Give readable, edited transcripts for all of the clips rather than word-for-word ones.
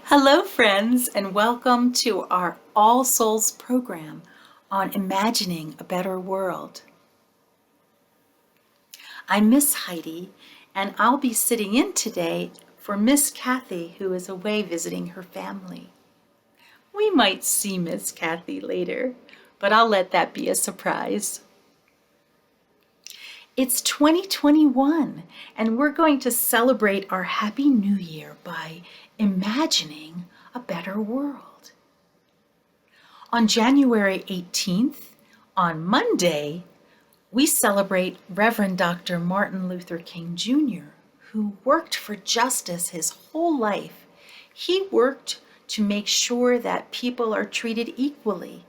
Hello, friends, and welcome to our All Souls program on imagining a better world. I'm Ms Heidi, and I'll be sitting in today for Miss Kathy, who is away visiting her family. We might see Miss Kathy later, but I'll let that be a surprise. It's 2021, and we're going to celebrate our Happy New Year by imagining a better world. On January 18th, on Monday, we celebrate Reverend Dr. Martin Luther King Jr., who worked for justice his whole life. He worked to make sure that people are treated equally,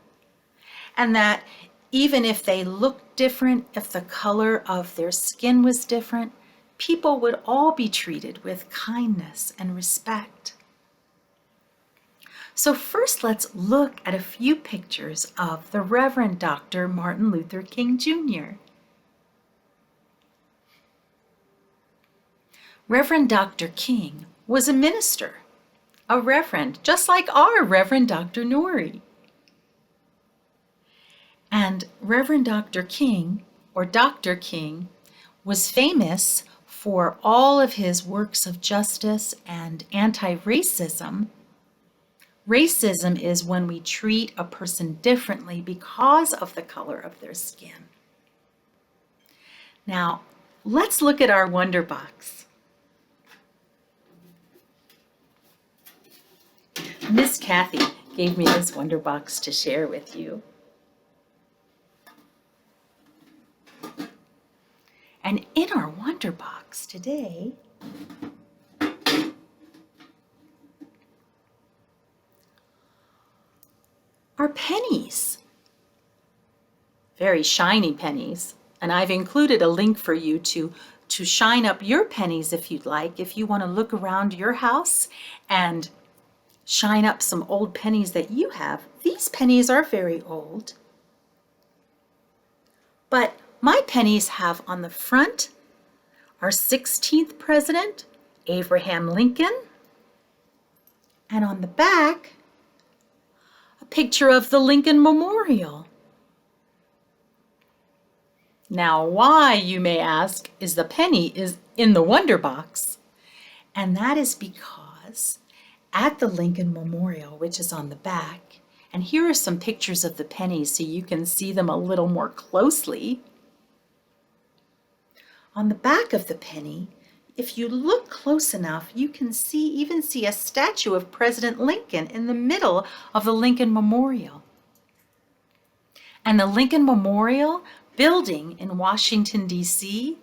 and that even if they looked different, if the color of their skin was different, people would all be treated with kindness and respect. So first, let's look at a few pictures of the Reverend Dr. Martin Luther King Jr. Reverend Dr. King was a minister, a reverend, just like our Reverend Dr. Nori. And Reverend Dr. King, or Dr. King, was famous for all of his works of justice and anti-racism. Racism is when we treat a person differently because of the color of their skin. Now, let's look at our Wonder Box. Miss Kathy gave me this Wonder Box to share with you. And in our Wonder Box today are pennies. Very shiny pennies. And I've included a link for you to shine up your pennies if you'd like. If you want to look around your house and shine up some old pennies that you have. These pennies are very old. But my pennies have on the front our 16th president, Abraham Lincoln, and on the back, a picture of the Lincoln Memorial. Now, why, you may ask, is the penny in the Wonder Box? And that is because at the Lincoln Memorial, which is on the back, and here are some pictures of the pennies so you can see them a little more closely. On the back of the penny, if you look close enough, you can even see a statue of President Lincoln in the middle of the Lincoln Memorial. And the Lincoln Memorial building in Washington, D.C.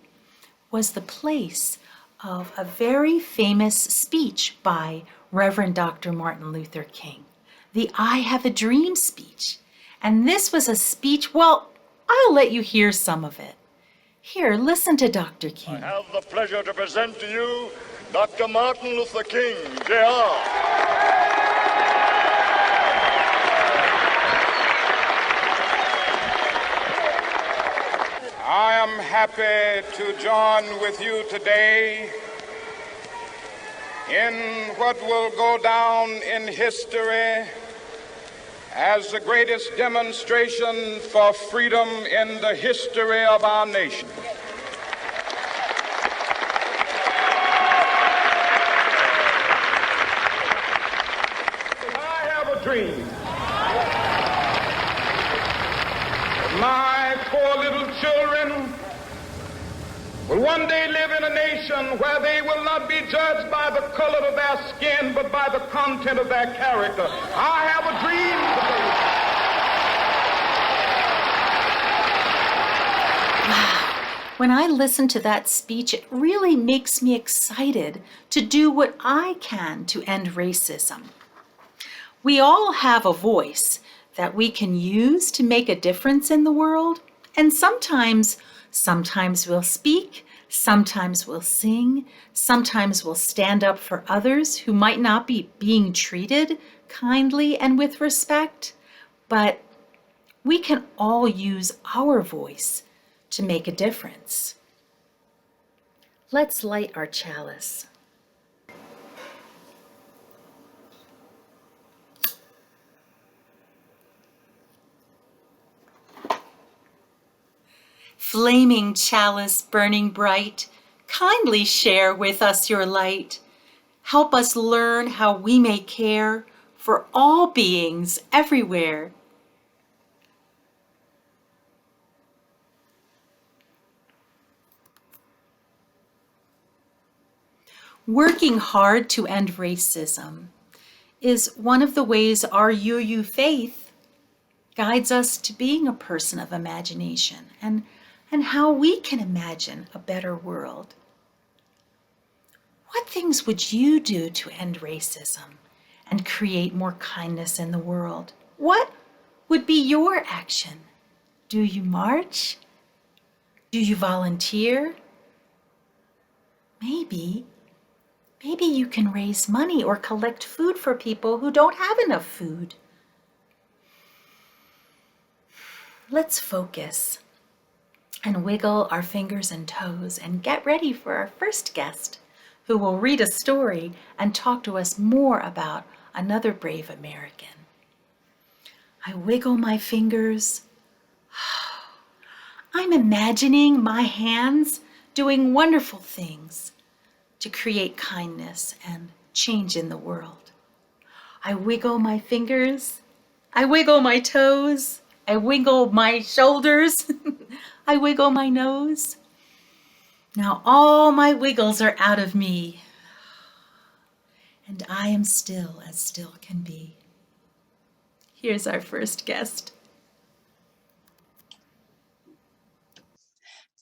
was the place of a very famous speech by Reverend Dr. Martin Luther King, the I Have a Dream speech. And this was a speech, well, I'll let you hear some of it. Here, listen to Dr. King. I have the pleasure to present to you Dr. Martin Luther King, Jr. I am happy to join with you today in what will go down in history as the greatest demonstration for freedom in the history of our nation. I have a dream. My poor little children will one day live in a nation where they will not be judged by the color of their skin, but by the content of their character. I have a dream today. Wow. When I listen to that speech, it really makes me excited to do what I can to end racism. We all have a voice that we can use to make a difference in the world, and sometimes we'll speak, sometimes we'll sing, sometimes we'll stand up for others who might not be being treated kindly and with respect, but we can all use our voice to make a difference. Let's light our chalice. Flaming chalice burning bright, kindly share with us your light. Help us learn how we may care for all beings everywhere. Working hard to end racism is one of the ways our UU faith guides us to being a person of imagination and how we can imagine a better world. What things would you do to end racism and create more kindness in the world? What would be your action? Do you march? Do you volunteer? Maybe you can raise money or collect food for people who don't have enough food. Let's focus and wiggle our fingers and toes and get ready for our first guest, who will read a story and talk to us more about another brave American. I wiggle my fingers. I'm imagining my hands doing wonderful things to create kindness and change in the world. I wiggle my fingers. I wiggle my toes. I wiggle my shoulders. I wiggle my nose. Now all my wiggles are out of me, and I am still as still can be. Here's our first guest.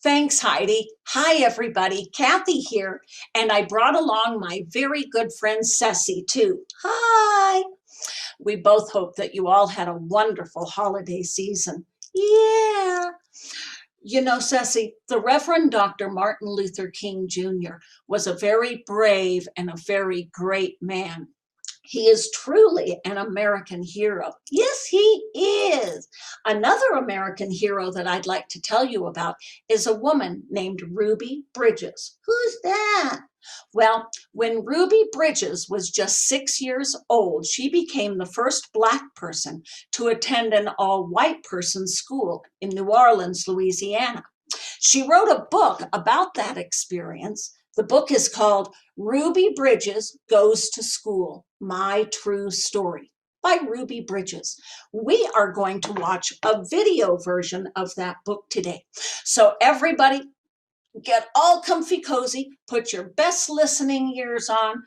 Thanks, Heidi. Hi, everybody. Kathy here, and I brought along my very good friend, Ceci, too. Hi. We both hope that you all had a wonderful holiday season. Yeah. You know, Ceci, the Reverend Dr. Martin Luther King Jr. was a very brave and a very great man. He is truly an American hero. Yes, he is. Another American hero that I'd like to tell you about is a woman named Ruby Bridges. Who's that? Well, when Ruby Bridges was just 6 years old, she became the first Black person to attend an all-white person's school in New Orleans, Louisiana. She wrote a book about that experience. The book is called Ruby Bridges Goes to School, My True Story by Ruby Bridges. We are going to watch a video version of that book today. So everybody get all comfy cozy, put your best listening ears on.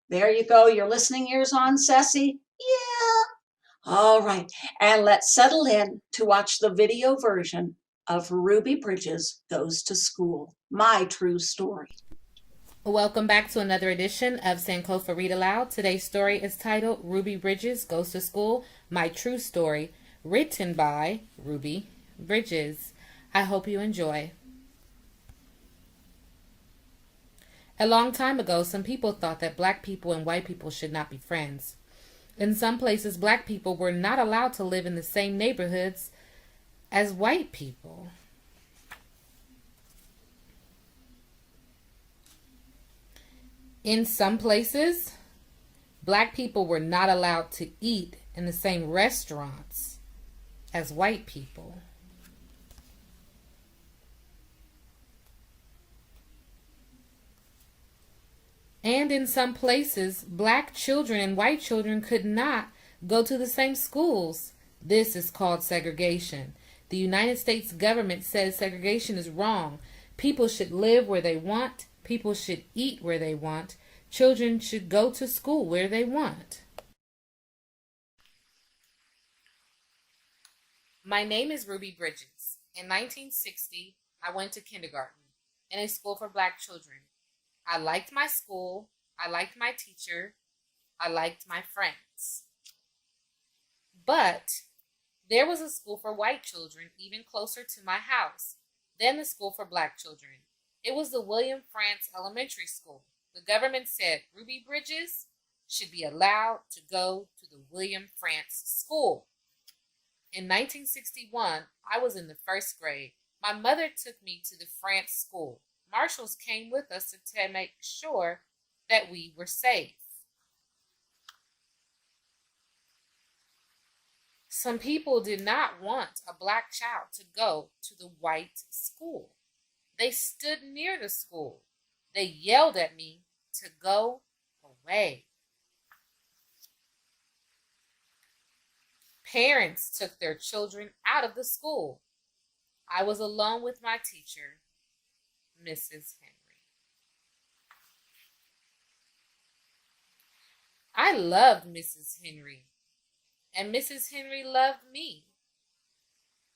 There you go, your listening ears on, Ceci? Yeah. All right, and let's settle in to watch the video version of Ruby Bridges Goes to School, My True Story. Welcome back to another edition of Sankofa Read Aloud. Today's story is titled Ruby Bridges Goes to School, My True Story, written by Ruby Bridges. I hope you enjoy. A long time ago, some people thought that Black people and white people should not be friends. In some places, Black people were not allowed to live in the same neighborhoods as white people. In some places, Black people were not allowed to eat in the same restaurants as white people. And in some places, Black children and white children could not go to the same schools. This is called segregation. The United States government says segregation is wrong. People should live where they want. People should eat where they want. Children should go to school where they want. My name is Ruby Bridges. In 1960, I went to kindergarten in a school for Black children. I liked my school. I liked my teacher. I liked my friends. But there was a school for white children even closer to my house than the school for Black children. It was the William Frantz Elementary School. The government said Ruby Bridges should be allowed to go to the William Frantz School. In 1961, I was in the first grade. My mother took me to the Frantz School. Marshals came with us to make sure that we were safe. Some people did not want a black child to go to the white school. They stood near the school. They yelled at me to go away. Parents took their children out of the school. I was alone with my teacher, Mrs. Henry. I loved Mrs. Henry, and Mrs. Henry loved me.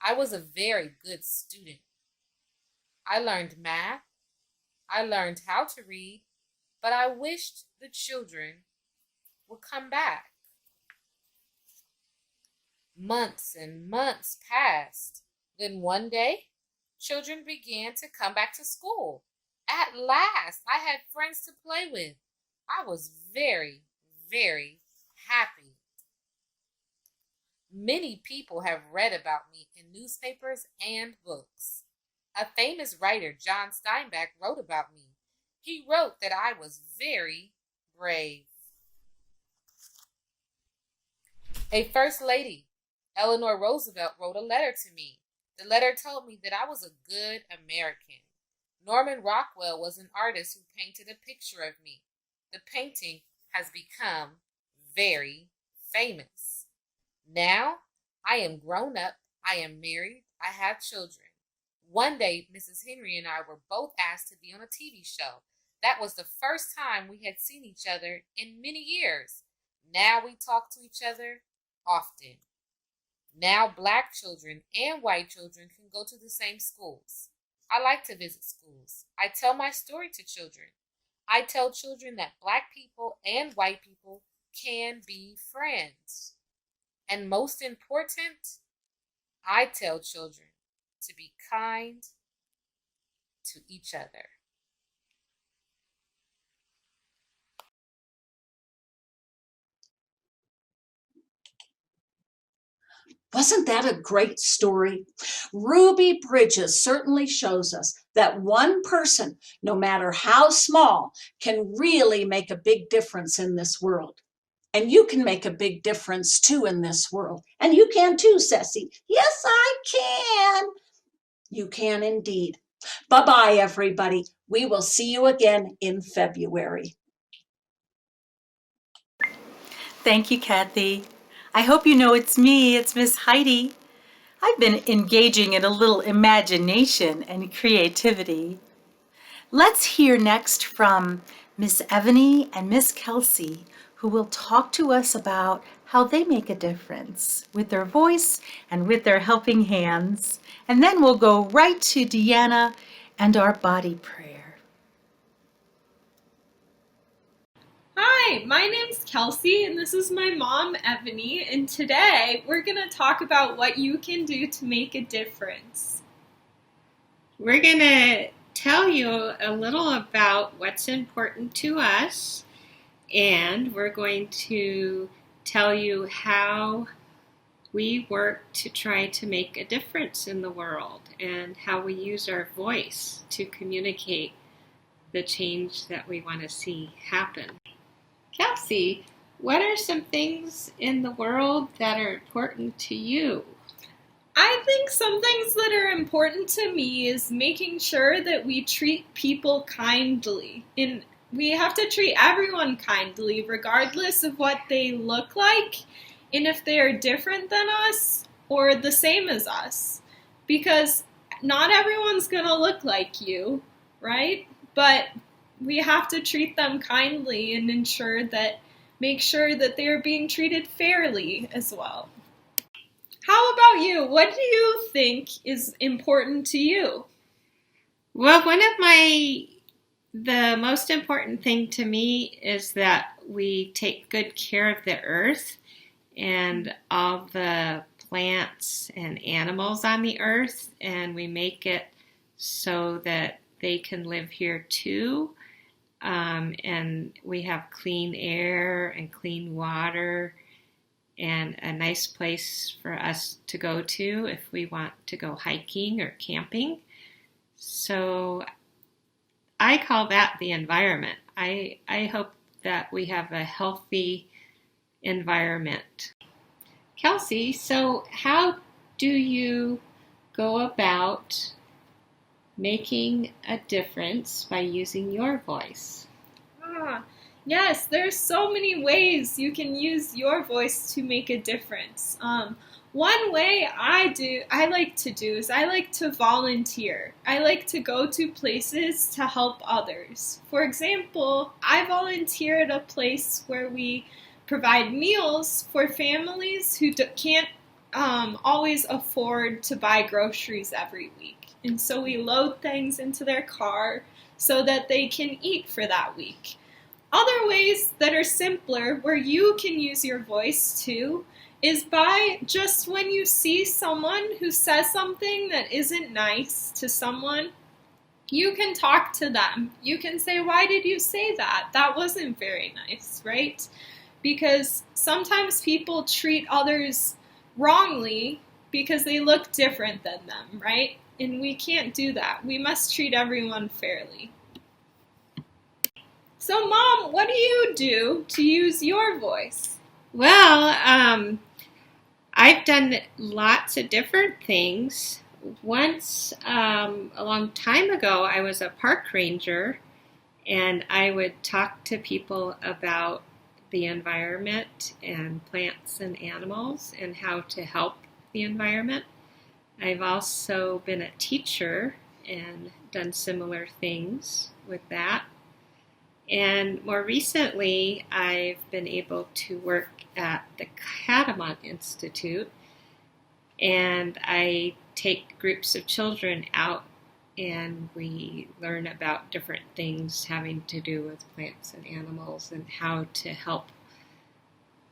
I was a very good student. I learned math. I learned how to read, but I wished the children would come back. Months and months passed. Then one day, children began to come back to school. At last, I had friends to play with. I was very, very happy. Many people have read about me in newspapers and books. A famous writer, John Steinbeck, wrote about me. He wrote that I was very brave. A first lady, Eleanor Roosevelt, wrote a letter to me. The letter told me that I was a good American. Norman Rockwell was an artist who painted a picture of me. The painting has become very famous. Now, I am grown up, I am married, I have children. One day, Mrs. Henry and I were both asked to be on a TV show. That was the first time we had seen each other in many years. Now we talk to each other often. Now black children and white children can go to the same schools. I like to visit schools. I tell my story to children. I tell children that black people and white people can be friends. And most important, I tell children to be kind to each other. Wasn't that a great story? Ruby Bridges certainly shows us that one person, no matter how small, can really make a big difference in this world. And you can make a big difference too in this world. And you can too, Ceci. Yes, I can. You can indeed. Bye-bye, everybody. We will see you again in February. Thank you, Kathy. I hope you know it's me, it's Ms. Heidi. I've been engaging in a little imagination and creativity. Let's hear next from Miss Evany and Miss Kelsey, who will talk to us about how they make a difference with their voice and with their helping hands. And then we'll go right to Deanna and our body prayer. Hi, my name's Kelsey and this is my mom, Evany, and today we're going to talk about what you can do to make a difference. We're going to tell you a little about what's important to us, and we're going to tell you how we work to try to make a difference in the world and how we use our voice to communicate the change that we want to see happen. Kelsey, what are some things in the world that are important to you? I think some things that are important to me is making sure that we treat people kindly. And we have to treat everyone kindly, regardless of what they look like, and if they are different than us or the same as us. Because not everyone's going to look like you, right? But we have to treat them kindly and make sure that they're being treated fairly as well. How about you? What do you think is important to you? Well, the most important thing to me is that we take good care of the earth and all the plants and animals on the earth, and we make it so that they can live here too. And we have clean air and clean water and a nice place for us to go to if we want to go hiking or camping. So I call that the environment. I hope that we have a healthy environment. Kelsey, so how do you go about making a difference by using your voice? Yes, there's so many ways you can use your voice to make a difference. One way I like to do is I like to volunteer. I like to go to places to help others. For example, I volunteer at a place where we provide meals for families who can't always afford to buy groceries every week. And so we load things into their car so that they can eat for that week. Other ways that are simpler where you can use your voice too is by just when you see someone who says something that isn't nice to someone, you can talk to them. You can say, "Why did you say that? That wasn't very nice," right? Because sometimes people treat others wrongly because they look different than them, right? And we can't do that. We must treat everyone fairly. So, Mom, what do you do to use your voice? Well, I've done lots of different things. Once, a long time ago, I was a park ranger, and I would talk to people about the environment and plants and animals and how to help the environment. I've also been a teacher and done similar things with that. And more recently, I've been able to work at the Catamount Institute, and I take groups of children out and we learn about different things having to do with plants and animals and how to help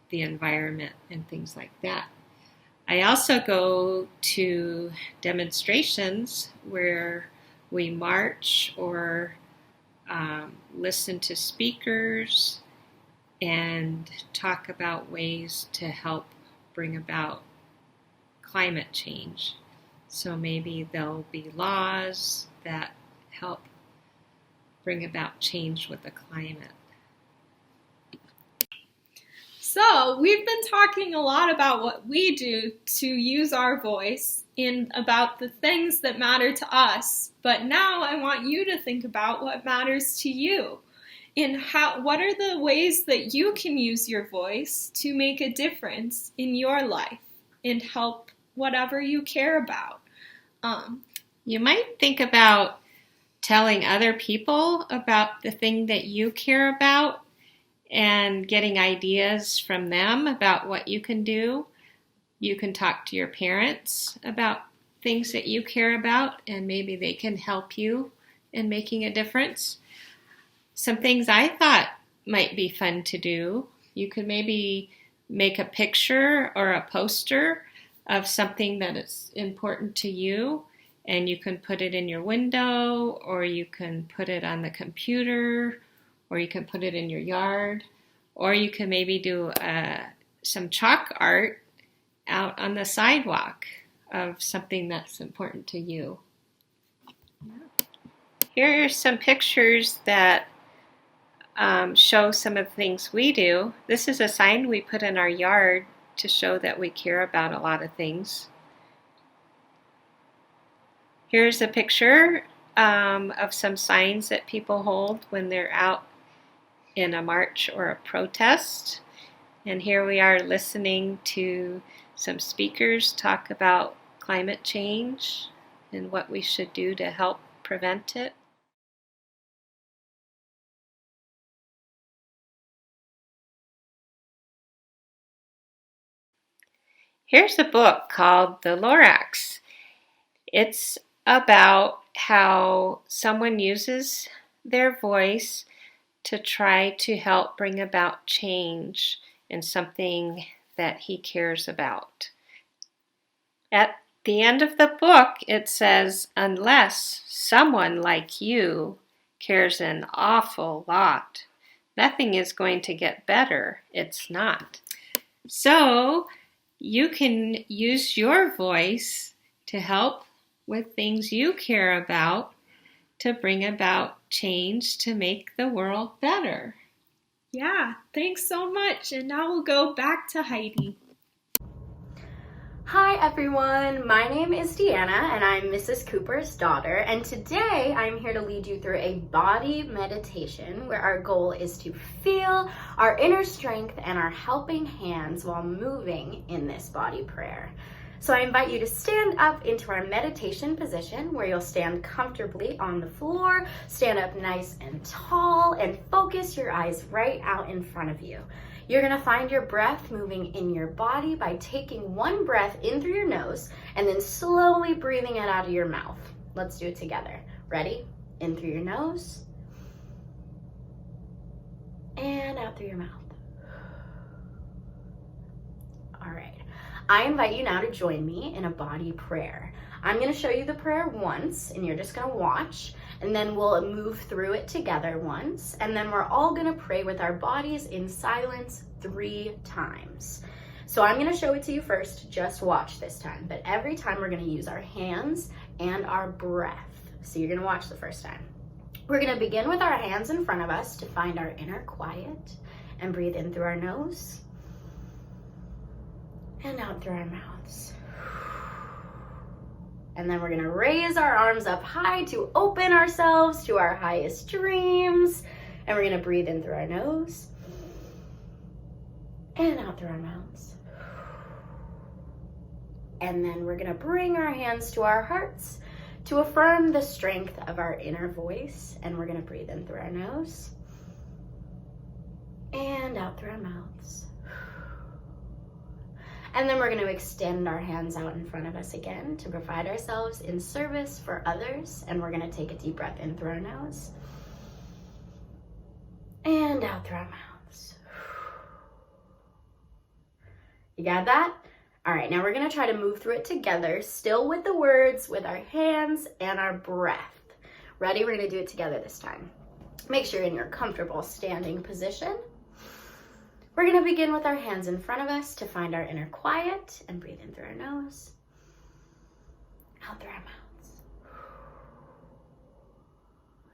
the environment and things like that. I also go to demonstrations where we march or listen to speakers and talk about ways to help bring about climate change. So maybe there'll be laws that help bring about change with the climate. So, we've been talking a lot about what we do to use our voice and about the things that matter to us. But now I want you to think about what matters to you and what are the ways that you can use your voice to make a difference in your life and help whatever you care about. You might think about telling other people about the thing that you care about and getting ideas from them about what you can do. You can talk to your parents about things that you care about, and maybe they can help you in making a difference. Some things I thought might be fun to do. You could maybe make a picture or a poster of something that is important to you, and you can put it in your window, or you can put it on the computer, or you can put it in your yard, or you can maybe do some chalk art out on the sidewalk of something that's important to you. Here are some pictures that show some of the things we do. This is a sign we put in our yard to show that we care about a lot of things. Here's a picture of some signs that people hold when they're out in a march or a protest. And here we are listening to some speakers talk about climate change and what we should do to help prevent it. Here's a book called The Lorax. It's about how someone uses their voice to try to help bring about change in something that he cares about. At the end of the book, it says, unless someone like you cares an awful lot, nothing is going to get better. It's not. So you can use your voice to help with things you care about to bring about change to make the world better. Yeah, thanks so much. And now we'll go back to Heidi. Hi everyone, my name is Deanna and I'm Mrs. Cooper's daughter, and today I'm here to lead you through a body meditation where our goal is to feel our inner strength and our helping hands while moving in this body prayer. So I invite you to stand up into our meditation position where you'll stand comfortably on the floor, stand up nice and tall, and focus your eyes right out in front of you. You're gonna find your breath moving in your body by taking one breath in through your nose and then slowly breathing it out of your mouth. Let's do it together. Ready? In through your nose and out through your mouth. All right. I invite you now to join me in a body prayer. I'm gonna show you the prayer once and you're just gonna watch, and then we'll move through it together once, and then we're all gonna pray with our bodies in silence 3 times. So I'm gonna show it to you first, just watch this time, but every time we're gonna use our hands and our breath. So you're gonna watch the first time. We're gonna begin with our hands in front of us to find our inner quiet and breathe in through our nose and out through our mouths. And then we're gonna raise our arms up high to open ourselves to our highest dreams. And we're gonna breathe in through our nose and out through our mouths. And then we're gonna bring our hands to our hearts to affirm the strength of our inner voice. And we're gonna breathe in through our nose and out through our mouths. And then we're going to extend our hands out in front of us again to provide ourselves in service for others. And we're going to take a deep breath in through our nose and out through our mouths. You got that? All right, now we're going to try to move through it together, still with the words, with our hands and our breath. Ready? We're going to do it together this time. Make sure you're in your comfortable standing position. We're gonna begin with our hands in front of us to find our inner quiet and breathe in through our nose, out through our mouths.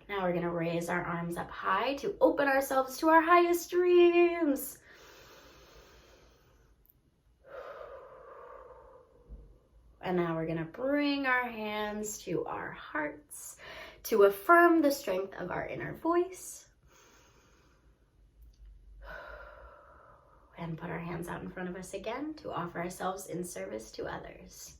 Now we're gonna raise our arms up high to open ourselves to our highest dreams. And now we're gonna bring our hands to our hearts to affirm the strength of our inner voice. And put our hands out in front of us again to offer ourselves in service to others.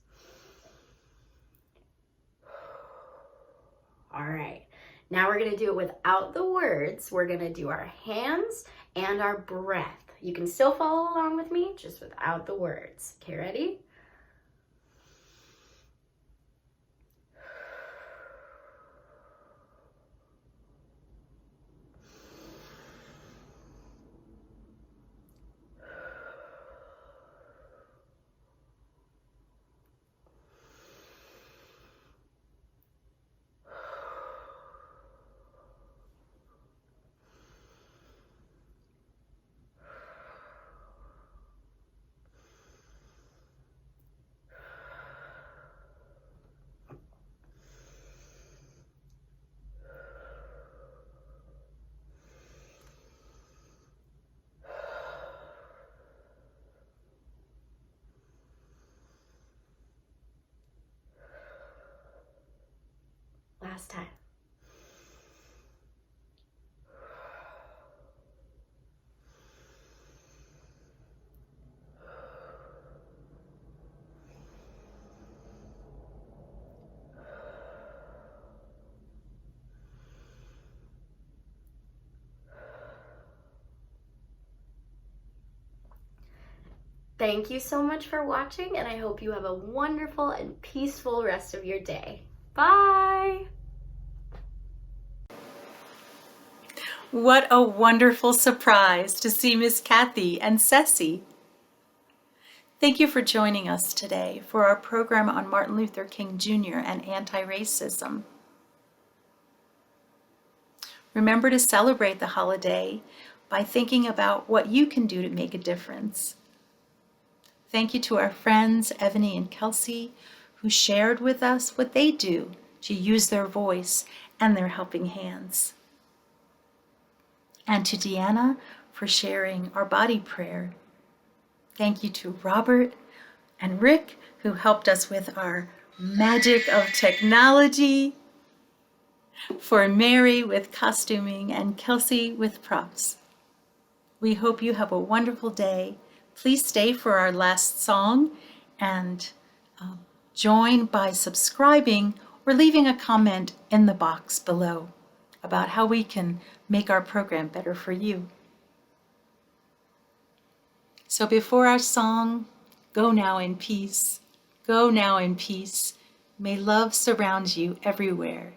All right, now we're gonna do it without the words. We're gonna do our hands and our breath. You can still follow along with me, just without the words. Okay, ready? Last time. Thank you so much for watching, and I hope you have a wonderful and peaceful rest of your day. Bye! What a wonderful surprise to see Miss Kathy and Ceci. Thank you for joining us today for our program on Martin Luther King Jr. and anti-racism. Remember to celebrate the holiday by thinking about what you can do to make a difference. Thank you to our friends, Ebony and Kelsey, who shared with us what they do to use their voice and their helping hands. And to Deanna for sharing our body prayer. Thank you to Robert and Rick, who helped us with our magic of technology, for Mary with costuming, and Kelsey with props. We hope you have a wonderful day. Please stay for our last song and join by subscribing or leaving a comment in the box below about how we can make our program better for you. So before our song, go now in peace. Go now in peace. May love surround you everywhere,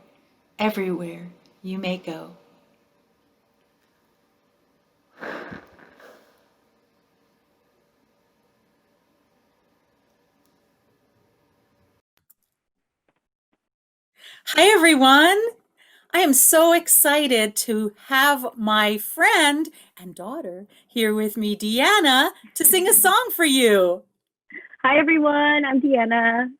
everywhere you may go. Hi, everyone. I am so excited to have my friend and daughter here with me, Deanna, to sing a song for you. Hi, everyone. I'm Deanna.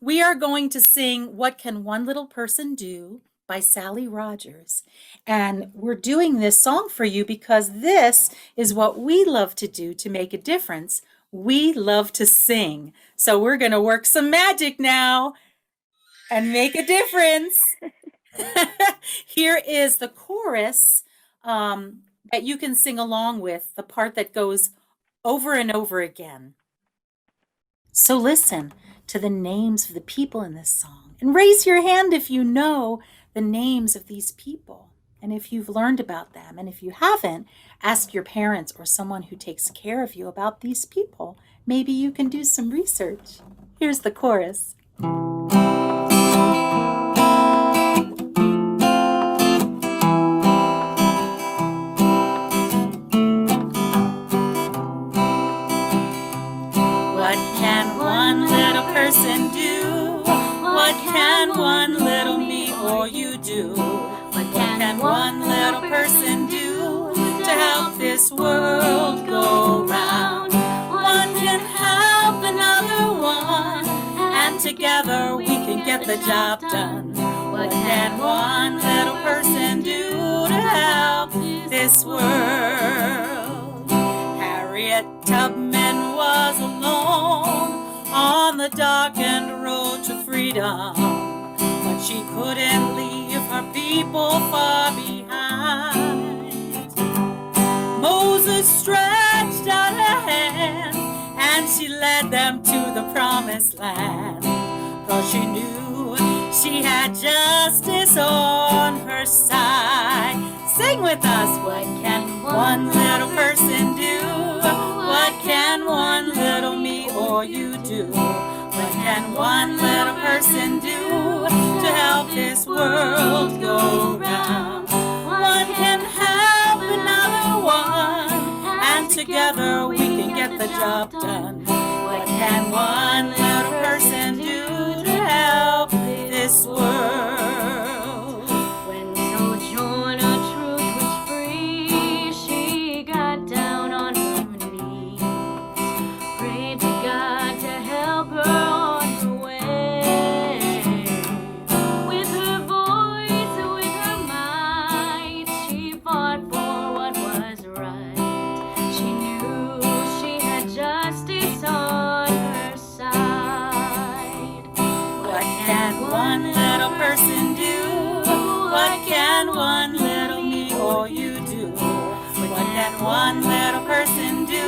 We are going to sing What Can One Little Person Do by Sally Rogers. And we're doing this song for you because this is what we love to do to make a difference. We love to sing. So we're going to work some magic now and make a difference. Here is the chorus that you can sing along with, the part that goes over and over again. So listen to the names of the people in this song and raise your hand if you know the names of these people and if you've learned about them. And if you haven't, ask your parents or someone who takes care of you about these people. Maybe you can do some research. Here's the chorus. What can one little person do? What can one little me or you do? What can one little person do to help this world go round? One can help another one, and together we can get the job done. What can one little person do to help this world? Harriet Tubman was alone on the darkened road to freedom, but she couldn't leave her people far behind. Moses stretched out her hand and she led them to the promised land, 'cause she knew she had justice on her side. Sing with us. What can one little person do? What can one little me or you do? What can one little person do to help this world go round? One can help another one, and together we can get the job done. What can one little person do to help this world? When Sojourner Truth was free, she got down on her knees, prayed to God to help her on her way. With her voice, with her might, she fought for what was right. She knew she had justice on her side. What can one little person do? What can one little me or you do? What can one little person do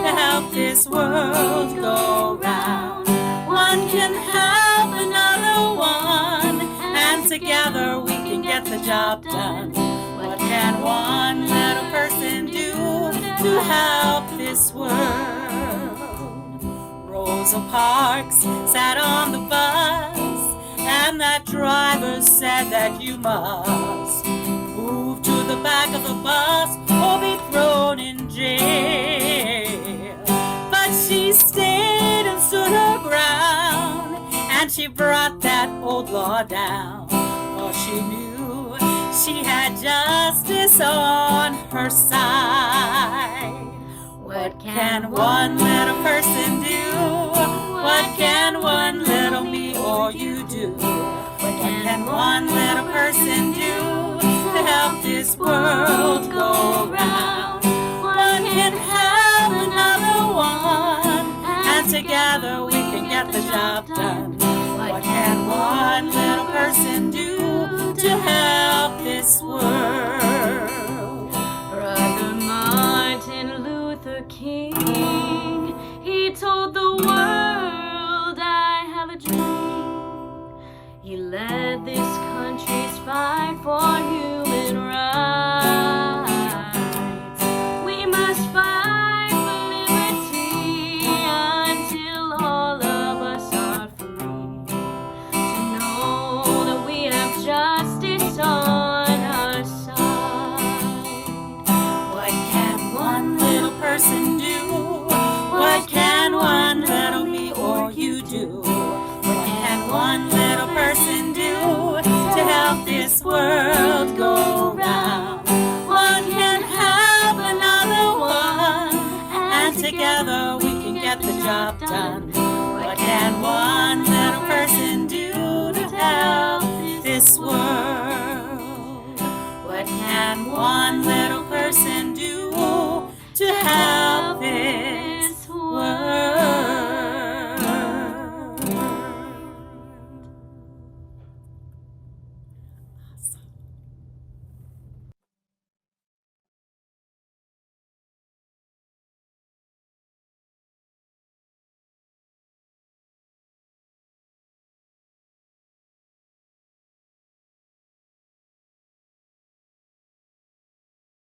to help this world go round? One can help another one, and together we can get the job done. What can one little person do to help this world? Rosa Parks sat on the bus, and that driver said that you must move to the back of the bus or be thrown in jail. But she stayed and stood her ground, and she brought that old law down, 'cause she knew she had justice on her side. What can one little person do? What can one little me or you do? What can one little person do to help this world go round? One can help another one, job done? What can one little person do to help this world? Brother Martin Luther King, he told the world, I have a dream. He led this country's fight for human rights. We must fight for liberty until all of us are free. To know that we have justice on our side. What can one little person do? What can one little me or you do? What can one little person do to help this world go round? One can help another one, and together we can get the job done. What can one